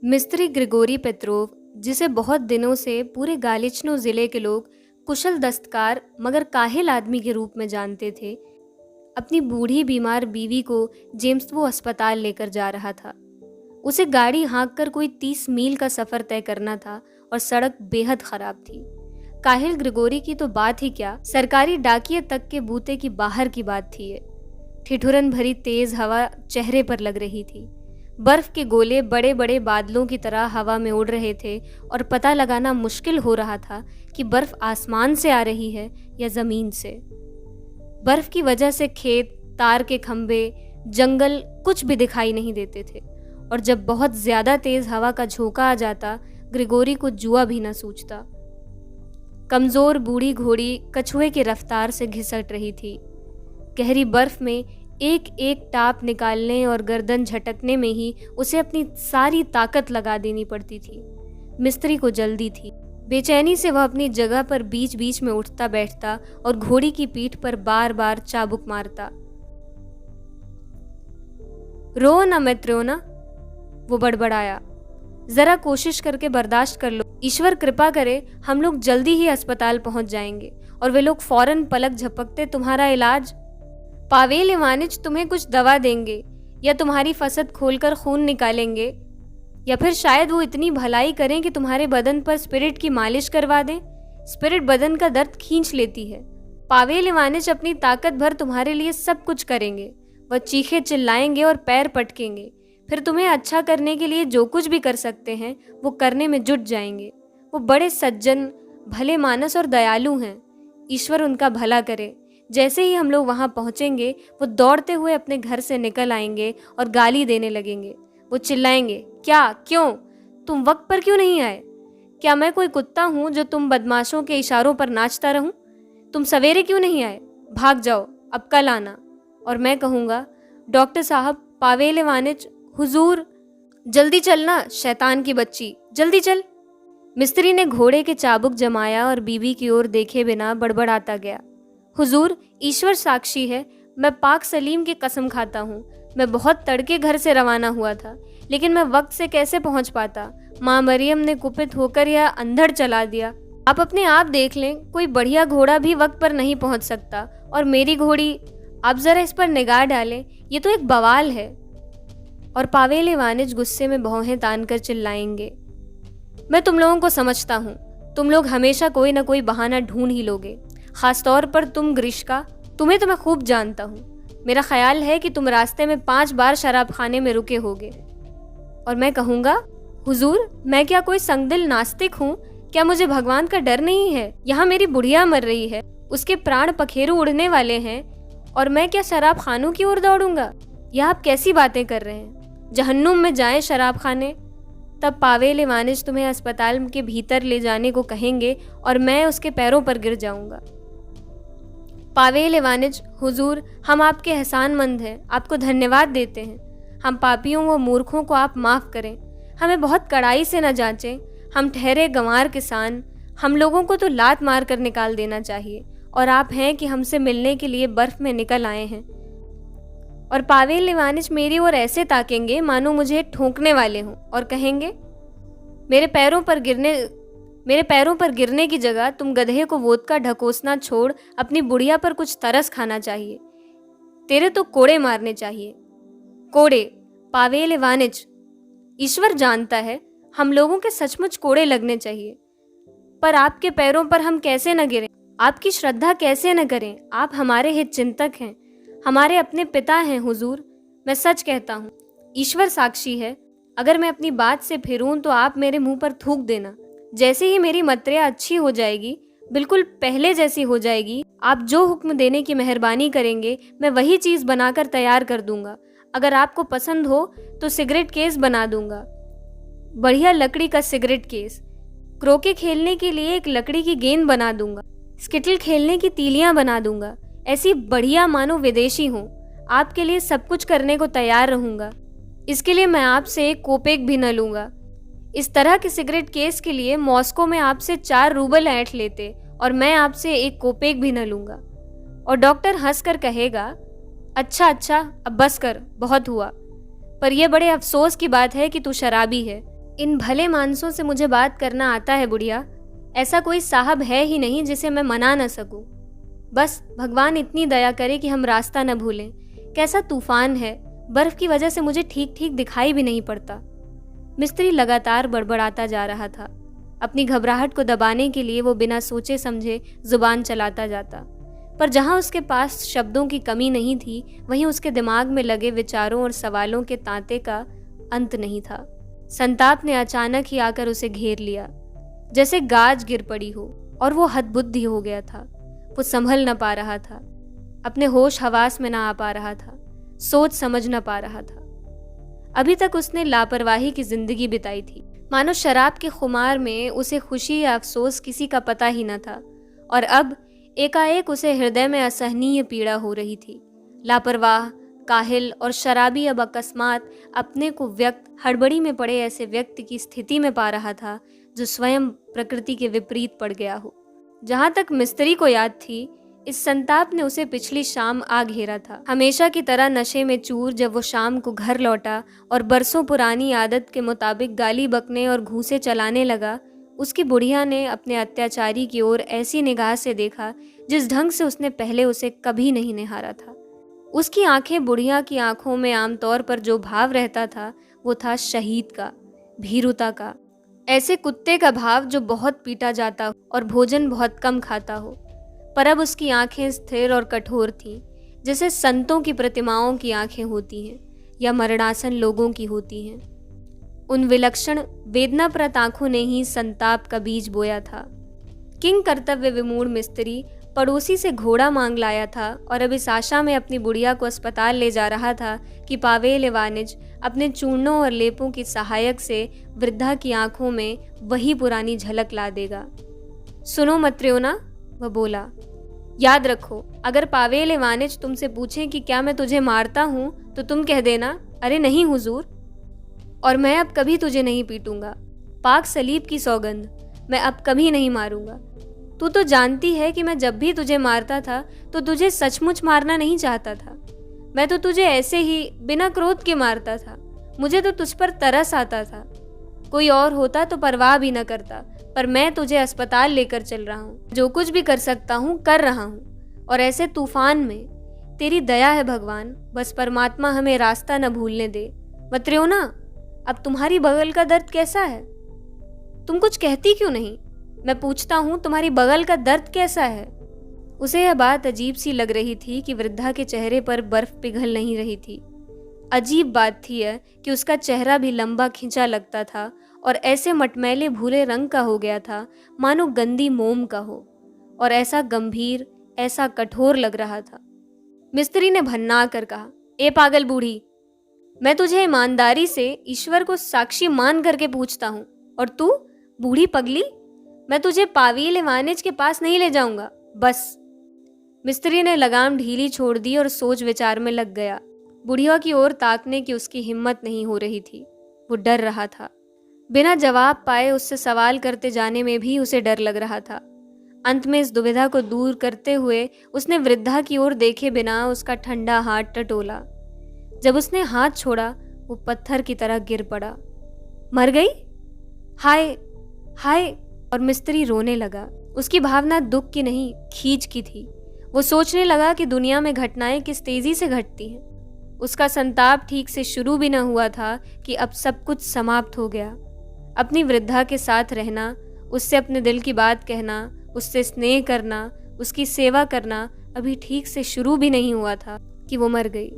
मिस्त्री Grigory Petrov, जिसे बहुत दिनों से पूरे गालिचनो जिले के लोग कुशल दस्तकार मगर काहिल आदमी के रूप में जानते थे, अपनी बूढ़ी बीमार बीवी को जेम्सवो अस्पताल लेकर जा रहा था। उसे गाड़ी हाँककर कोई 30 मील का सफ़र तय करना था और सड़क बेहद ख़राब थी। काहिल ग्रिगोरी की तो बात ही क्या, सरकारी डाकिये तक के बूते की बाहर की बात थी ये। ठिठुरन भरी तेज़ हवा चेहरे पर लग रही थी। बर्फ के गोले बड़े बड़े बादलों की तरह हवा में उड़ रहे थे और पता लगाना मुश्किल हो रहा था कि बर्फ आसमान से आ रही है या ज़मीन से। बर्फ की वजह से खेत, तार के खंभे, जंगल कुछ भी दिखाई नहीं देते थे और जब बहुत ज़्यादा तेज़ हवा का झोंका आ जाता, ग्रिगोरी को जुआ भी न सूझता। कमज़ोर बूढ़ी घोड़ी कछुए की रफ्तार से घिसट रही थी। गहरी बर्फ में एक एक टाप निकालने और गर्दन झटकने में ही उसे अपनी सारी ताकत लगा देनी पड़ती थी। मिस्त्री को जल्दी थी। बेचैनी से वह अपनी जगह पर बीच बीच में उठता बैठता और घोड़ी की पीठ पर बार बार चाबुक मारता। रो ना मैत्रियोना, वो बड़बड़ाया, जरा कोशिश करके बर्दाश्त कर लो। ईश्वर कृपा करे हम लोग जल्दी ही अस्पताल पहुंच जाएंगे और वे लोग फौरन पलक झपकते तुम्हारा इलाज। पावेल इवानिच तुम्हें कुछ दवा देंगे या तुम्हारी फसद खोलकर खून निकालेंगे या फिर शायद वो इतनी भलाई करें कि तुम्हारे बदन पर स्पिरिट की मालिश करवा दें। स्पिरिट बदन का दर्द खींच लेती है। पावेल इवानिच अपनी ताकत भर तुम्हारे लिए सब कुछ करेंगे। वह चीखे चिल्लाएंगे और पैर पटकेंगे, फिर तुम्हें अच्छा करने के लिए जो कुछ भी कर सकते हैं वो करने में जुट जाएंगे। वो बड़े सज्जन, भले मानस और दयालु हैं। ईश्वर उनका भला करे। जैसे ही हम लोग वहाँ पहुँचेंगे वो दौड़ते हुए अपने घर से निकल आएंगे और गाली देने लगेंगे। वो चिल्लाएंगे, क्या, क्यों, तुम वक्त पर क्यों नहीं आए? क्या मैं कोई कुत्ता हूँ जो तुम बदमाशों के इशारों पर नाचता रहूं? तुम सवेरे क्यों नहीं आए? भाग जाओ, अब कल आना। और मैं कहूँगा, डॉक्टर साहब, पावेल इवानिच, हुजूर, जल्दी चलना शैतान की बच्ची, जल्दी चल। मिस्त्री ने घोड़े के चाबुक जमाया और बीबी की ओर देखे बिना बड़बड़ाता गया। हुजूर, ईश्वर साक्षी है, मैं पाक सलीम की कसम खाता हूँ, मैं बहुत तड़के घर से रवाना हुआ था, लेकिन मैं वक्त से कैसे पहुँच पाता? माँ मरियम ने कुपित होकर यह अंधड़ चला दिया। आप अपने आप देख लें, कोई बढ़िया घोड़ा भी वक्त पर नहीं पहुँच सकता और मेरी घोड़ी, आप ज़रा इस पर निगाह डालें, ये तो एक बवाल है। और पावेल इवानिच गुस्से में भौहें तान कर चिल्लाएंगे, मैं तुम लोगों को समझता हूँ, तुम लोग हमेशा कोई ना कोई बहाना ढूंढ ही लोगे, खासतौर पर तुम ग्रीष्का, तुम्हें तो मैं खूब जानता हूँ। मेरा ख्याल है कि तुम रास्ते में 5 बार शराब खाने में रुके होगे। और मैं कहूँगा, हुजूर, मैं क्या कोई संगदिल नास्तिक हूँ? क्या मुझे भगवान का डर नहीं है? यहाँ मेरी बुढ़िया मर रही है, उसके प्राण पखेरु उड़ने वाले हैं और मैं क्या शराब खानों की ओर दौड़ूंगा? यह आप कैसी बातें कर रहे हैं? जहन्नुम में जाएं शराब खाने। तब पावेल इवानिच तुम्हें अस्पताल के भीतर ले जाने को कहेंगे और मैं उसके पैरों पर गिर जाऊंगा। पावेल इवानिच, हुजूर, हम आपके एहसानमंद हैं, आपको धन्यवाद देते हैं। हम पापियों व मूर्खों को आप माफ़ करें, हमें बहुत कड़ाई से न जांचें। हम ठहरे गंवार किसान, हम लोगों को तो लात मार कर निकाल देना चाहिए और आप हैं कि हमसे मिलने के लिए बर्फ़ में निकल आए हैं। और पावेल इवानिच मेरी ओर ऐसे ताकेंगे मानो मुझे ठोंकने वाले हों और कहेंगे, मेरे पैरों पर गिरने की जगह तुम गधे को वोदका ढकोसना छोड़ अपनी बुढ़िया पर कुछ तरस खाना चाहिए। तेरे तो कोड़े मारने चाहिए। कोड़े, पावेल इवानिच, ईश्वर जानता है हम लोगों के सचमुच कोड़े लगने चाहिए, पर आपके पैरों पर हम कैसे न गिरें? आपकी श्रद्धा कैसे न करें? आप हमारे हित चिंतक हैं, हमारे अपने पिता हैं हुजूर। मैं सच कहता हूँ, ईश्वर साक्षी है, अगर मैं अपनी बात से फिरूं तो आप मेरे मुंह पर थूक देना। जैसे ही मेरी मत्रिया अच्छी हो जाएगी, बिल्कुल पहले जैसी हो जाएगी, आप जो हुक्म देने की मेहरबानी करेंगे मैं वही चीज़ बनाकर तैयार कर दूंगा। अगर आपको पसंद हो तो सिगरेट केस बना दूंगा, बढ़िया लकड़ी का सिगरेट केस। क्रोके खेलने के लिए एक लकड़ी की गेंद बना दूंगा, स्किटल खेलने की तीलियां बना दूंगा, ऐसी बढ़िया मानो विदेशी हूँ। आपके लिए सब कुछ करने को तैयार रहूँगा। इसके लिए मैं आपसे 1 कोपेक भी न लूँगा। इस तरह के सिगरेट केस के लिए मॉस्को में आपसे 4 रूबल ऐंठ लेते और मैं आपसे 1 कोपेक भी न लूँगा। और डॉक्टर हंसकर कहेगा, अच्छा अच्छा, अब बस कर, बहुत हुआ। पर यह बड़े अफसोस की बात है कि तू शराबी है। इन भले मानसों से मुझे बात करना आता है बुढ़िया। ऐसा कोई साहब है ही नहीं जिसे मैं मना न सकूं। बस भगवान इतनी दया करे कि हम रास्ता न भूलें। कैसा तूफान है, बर्फ की वजह से मुझे ठीक ठीक दिखाई भी नहीं पड़ता। मिस्त्री लगातार बड़बड़ाता जा रहा था। अपनी घबराहट को दबाने के लिए वो बिना सोचे समझे जुबान चलाता जाता, पर जहां उसके पास शब्दों की कमी नहीं थी, वहीं उसके दिमाग में लगे विचारों और सवालों के तांते का अंत नहीं था। संताप ने अचानक ही आकर उसे घेर लिया, जैसे गाज गिर पड़ी हो, और वो हतबुद्धि हो गया था। वो संभल न पा रहा था, अपने होश हवास में ना आ पा रहा था, सोच समझ न पा रहा था। अभी तक उसने लापरवाही की जिंदगी बिताई थी, मानो शराब के खुमार में उसे खुशी या अफसोस किसी का पता ही न था, और अब एकाएक उसे हृदय में असहनीय पीड़ा हो रही थी। लापरवाह, काहिल और शराबी अब अकस्मात अपने को व्यक्त हड़बड़ी में पड़े ऐसे व्यक्ति की स्थिति में पा रहा था जो स्वयं प्रकृति के विपरीत पड़ गया हो। जहां तक मिस्त्री को याद थी, इस संताप ने उसे पिछली शाम आ घेरा था। हमेशा की तरह नशे में चूर जब वो शाम को घर लौटा और बरसों पुरानी आदत के मुताबिक गाली बकने और घूंसे चलाने लगा, उसकी बुढ़िया ने अपने अत्याचारी की ओर ऐसी निगाह से देखा जिस ढंग से उसने पहले उसे कभी नहीं निहारा था। उसकी आंखें बुढ़िया की आंखों में आमतौर पर जो भाव रहता था वो था शहीद का, भीरुता का, ऐसे कुत्ते का भाव जो बहुत पीटा जाता हो और भोजन बहुत कम खाता हो। पर अब उसकी आंखें स्थिर और कठोर थीं, जैसे संतों की प्रतिमाओं की आंखें होती हैं या मरणासन लोगों की होती हैं। उन विलक्षण वेदनाप्रत आंखों ने ही संताप का बीज बोया था। किंग कर्तव्य विमूढ़ मिस्त्री पड़ोसी से घोड़ा मांग लाया था और अब इस आशा में अपनी बुढ़िया को अस्पताल ले जा रहा था कि पावेल इवानिच अपने चूर्णों और लेपों की सहायक से वृद्धा की आंखों में वही पुरानी झलक ला देगा। सुनो मत्रियोना, वह बोला, याद रखो, अगर पावेल इवानिच तुमसे पूछें कि क्या मैं तुझे मारता हूं, तो तुम कह देना, अरे नहीं हुजूर, और मैं अब कभी तुझे नहीं पीटूंगा। पाक सलीब की सौगंध, मैं अब कभी नहीं मारूंगा। तू तो जानती है कि मैं जब भी तुझे मारता था तो तुझे सचमुच मारना नहीं चाहता था। मैं तो तुझे ऐसे ही बिना क्रोध के मारता था। मुझे तो तुझ पर तरस आता था। कोई और होता तो परवाह भी न करता, पर मैं तुझे अस्पताल लेकर चल रहा हूँ। जो कुछ भी कर सकता हूँ कर रहा हूँ, और ऐसे तूफान में तेरी दया है भगवान। बस परमात्मा हमें रास्ता न भूलने दे। मत्रियोना, अब तुम्हारी बगल का दर्द कैसा है? तुम कुछ कहती क्यों नहीं? मैं पूछता हूँ, तुम्हारी बगल का दर्द कैसा है? उसे यह बात अजीब सी लग रही थी कि वृद्धा के चेहरे पर बर्फ पिघल नहीं रही थी। अजीब बात थी यह कि उसका चेहरा भी लंबा खिंचा लगता था और ऐसे मटमैले भूरे रंग का हो गया था मानो गंदी मोम का हो, और ऐसा गंभीर, ऐसा कठोर लग रहा था। मिस्त्री ने भन्ना कर कहा, ए पागल बूढ़ी, मैं तुझे ईमानदारी से ईश्वर को साक्षी मान करके पूछता हूँ, और तू बूढ़ी पगली, मैं तुझे पावेल इवानिच के पास नहीं ले जाऊंगा। बस। मिस्त्री ने लगाम ढीली छोड़ दी और सोच विचार में लग गया। बुढ़िया की ओर ताकने की उसकी हिम्मत नहीं हो रही थी। वो डर रहा था। बिना जवाब पाए उससे सवाल करते जाने में भी उसे डर लग रहा था। अंत में इस दुविधा को दूर करते हुए उसने वृद्धा की ओर देखे बिना उसका ठंडा हाथ टटोला। जब उसने हाथ छोड़ा, वो पत्थर की तरह गिर पड़ा। मर गई? हाय हाय! और मिस्त्री रोने लगा। उसकी भावना दुख की नहीं, खींच की थी। वो सोचने लगा कि दुनिया में घटनाएं किस तेजी से घटती हैं। उसका संताप ठीक से शुरू भी न हुआ था कि अब सब कुछ समाप्त हो गया। अपनी वृद्धा के साथ रहना, उससे अपने दिल की बात कहना, उससे स्नेह करना, उसकी सेवा करना अभी ठीक से शुरू भी नहीं हुआ था कि वो मर गई।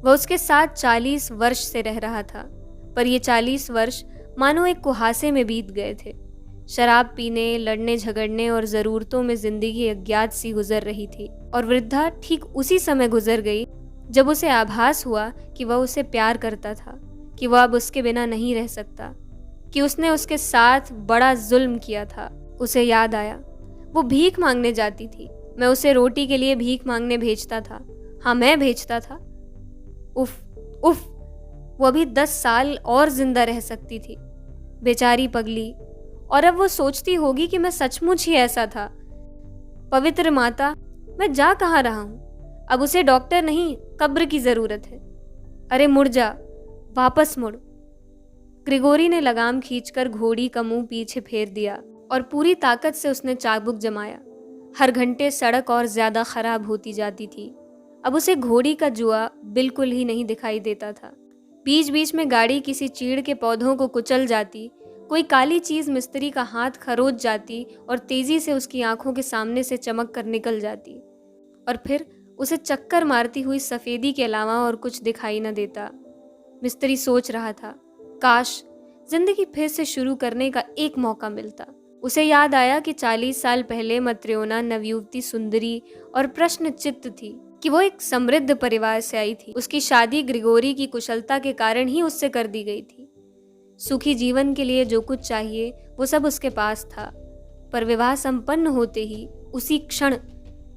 वह उसके साथ 40 वर्ष से रह रहा था, पर ये 40 वर्ष मानो एक कुहासे में बीत गए थे। शराब पीने, लड़ने झगड़ने और ज़रूरतों में जिंदगी अज्ञात सी गुजर रही थी, और वृद्धा ठीक उसी समय गुजर गई जब उसे आभास हुआ कि वह उसे प्यार करता था, कि वह अब उसके बिना नहीं रह सकता, कि उसने उसके साथ बड़ा जुल्म किया था। उसे याद आया, वो भीख मांगने जाती थी। मैं उसे रोटी के लिए भीख मांगने भेजता था। हाँ, मैं भेजता था। उफ उफ, वो अभी 10 साल और जिंदा रह सकती थी, बेचारी पगली। और अब वो सोचती होगी कि मैं सचमुच ही ऐसा था। पवित्र माता, मैं जा कहाँ रहा हूँ? अब उसे डॉक्टर नहीं, कब्र की जरूरत है। अरे मुड़ जा, वापस मुड़। ग्रिगोरी ने लगाम खींचकर घोड़ी का मुंह पीछे फेर दिया और पूरी ताकत से उसने चाबुक जमाया। हर घंटे सड़क और ज्यादा खराब होती जाती थी। अब उसे घोड़ी का जुआ बिल्कुल ही नहीं दिखाई देता था। बीच बीच में गाड़ी किसी चीड़ के पौधों को कुचल जाती, कोई काली चीज मिस्त्री का हाथ खरोच जाती और तेजी से उसकी आंखों के सामने से चमक कर निकल जाती, और फिर उसे चक्कर मारती हुई सफेदी के अलावा और कुछ दिखाई न देता। मिस्त्री सोच रहा था, काश जिंदगी फिर से शुरू करने का एक मौका मिलता। उसे याद आया कि 40 साल पहले मत्रियोना नवयुवती सुंदरी और प्रश्नचित्त थी कि वो एक समृद्ध परिवार से आई थी। उसकी शादी ग्रिगोरी की कुशलता के कारण ही उससे कर दी गई थी। सुखी जीवन के लिए जो कुछ चाहिए वो सब उसके पास था। पर विवाह संपन्न होते ही उसी क्षण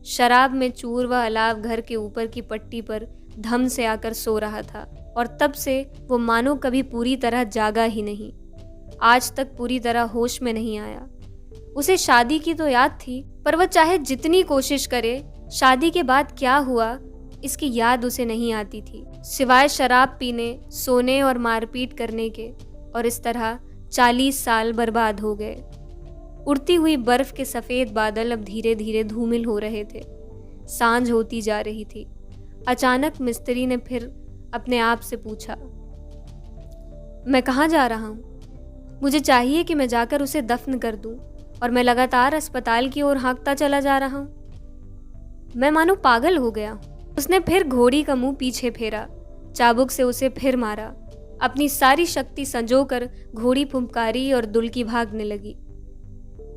शराब में चूर व अलाव घर के ऊपर की पट्टी पर धम से आकर सो रहा था, और तब से वो मानो कभी पूरी तरह जागा ही नहीं। आज तक पूरी तरह होश में नहीं आया। उसे शादी की तो याद थी, पर वह चाहे जितनी कोशिश करे, शादी के बाद क्या हुआ इसकी याद उसे नहीं आती थी, सिवाय शराब पीने, सोने और मारपीट करने के। और इस तरह 40 साल बर्बाद हो गए। उड़ती हुई बर्फ के सफेद बादल अब धीरे धीरे धूमिल हो रहे थे। सांझ होती जा रही थी। अचानक मिस्त्री ने फिर अपने आप से पूछा, मैं कहाँ जा रहा हूँ? मुझे चाहिए कि मैं जाकर उसे दफन कर दूं, और मैं लगातार अस्पताल की ओर हाँकता चला जा रहा हूँ। मैं मानो पागल हो गया। उसने फिर घोड़ी का मुंह पीछे फेरा, चाबुक से उसे फिर मारा। अपनी सारी शक्ति संजोकर घोड़ी फुंकारी और दुलकी भागने लगी।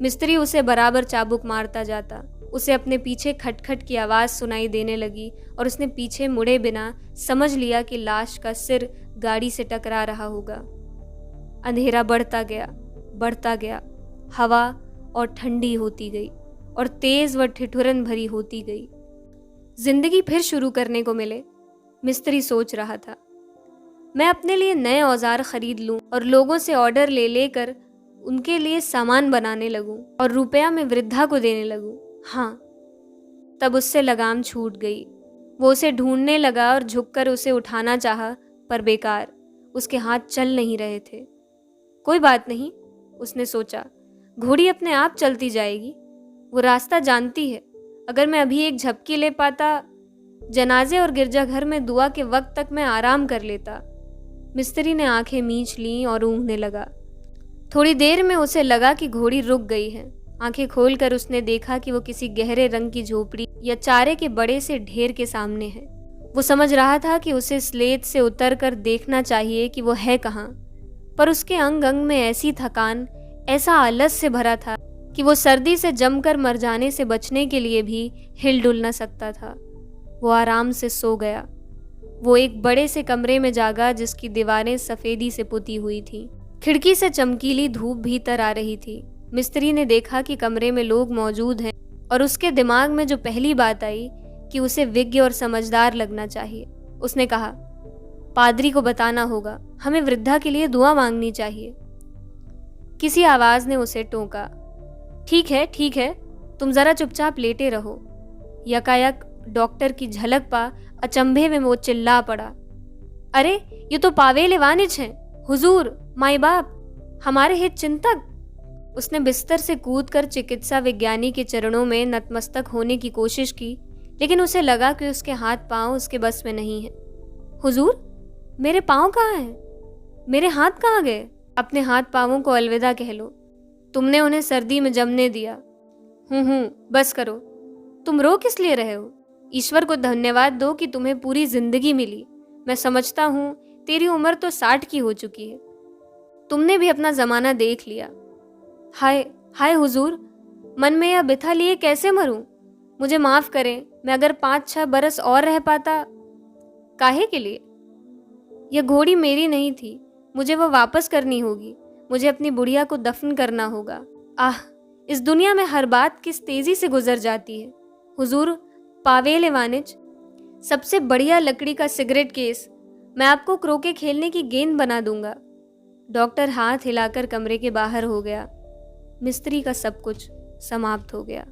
मिस्त्री उसे बराबर चाबुक मारता जाता। उसे अपने पीछे खटखट की आवाज सुनाई देने लगी, और उसने पीछे मुड़े बिना समझ लिया कि लाश का सिर गाड़ी से टकरा रहा होगा। अंधेरा बढ़ता गया। हवा और ठंडी होती गई और तेज व ठिठुरन भरी होती गई। जिंदगी फिर शुरू करने को मिले, मिस्त्री सोच रहा था। मैं अपने लिए नए औजार खरीद लूं और लोगों से ऑर्डर ले लेकर उनके लिए सामान बनाने लगूं और रुपया में वृद्धा को देने लगूं। हाँ, तब उससे लगाम छूट गई। वो उसे ढूंढने लगा और झुककर उसे उठाना चाहा, पर बेकार, उसके हाथ चल नहीं रहे थे। कोई बात नहीं, उसने सोचा, घोड़ी अपने आप चलती जाएगी। वो रास्ता जानती है। अगर मैं अभी एक झपकी ले पाता, जनाजे और गिरजाघर में दुआ के वक्त तक मैं आराम कर लेता। मिस्त्री ने आंखें मींच लीं और ऊँघने लगा। थोड़ी देर में उसे लगा कि घोड़ी रुक गई है। आंखें खोलकर उसने देखा कि वो किसी गहरे रंग की झोपड़ी या चारे के बड़े से ढेर के सामने है। वो समझ रहा था कि उसे स्लेट से उतरकर देखना चाहिए कि वो है कहाँ, पर उसके अंग अंग में ऐसी थकान, ऐसा आलस से भरा था कि वो सर्दी से जमकर मर जाने से बचने के लिए भी हिल-डुल न सकता था। वो आराम से सो गया। वो एक बड़े से कमरे में जागा जिसकी दीवारें सफेदी से पुती हुई थीं। खिड़की से चमकीली धूप भीतर आ रही थी। मिस्त्री ने देखा कि कमरे में लोग मौजूद हैं, और उसके दिमाग में जो पहली बात आई कि उसे विज्ञ और समझदार लगना चाहिए। उसने कहा, पादरी को बताना होगा, हमें वृद्धा के लिए दुआ मांगनी चाहिए। किसी आवाज ने उसे टोका, ठीक है, तुम जरा चुपचाप लेटे रहो। यकायक डॉक्टर की झलक पा अचंभे में वो चिल्ला पड़ा, अरे ये तो पावेल इवानिच हैं, हुजूर, माई बाप, हमारे हित चिंतक। उसने बिस्तर से कूदकर चिकित्सा विज्ञानी के चरणों में नतमस्तक होने की कोशिश की, लेकिन उसे लगा कि उसके हाथ पांव उसके बस में नहीं है। हुजूर, मेरे पांव कहाँ हैं? मेरे हाथ कहाँ गए? अपने हाथ पांवों को अलविदा कह लो। तुमने उन्हें सर्दी में जमने दिया। बस करो। तुम रो किस लिए रहे हो? ईश्वर को धन्यवाद दो कि तुम्हें पूरी जिंदगी मिली। मैं समझता हूँ तेरी उम्र तो 60 की हो चुकी है। तुमने भी अपना जमाना देख लिया। हाय हुजूर, मन में यह बिथा लिए कैसे मरूं? मुझे माफ करें, मैं अगर 5-6 बरस और रह पाता। काहे के लिए? यह घोड़ी मेरी नहीं थी, मुझे वह वापस करनी होगी। मुझे अपनी बुढ़िया को दफन करना होगा। आह, इस दुनिया में हर बात किस तेजी से गुजर जाती है। हुजूर पावेल इवानिच, सबसे बढ़िया लकड़ी का सिगरेट केस, मैं आपको क्रोके खेलने की गेंद बना दूंगा। डॉक्टर हाथ हिलाकर कमरे के बाहर हो गया। मिस्त्री का सब कुछ समाप्त हो गया।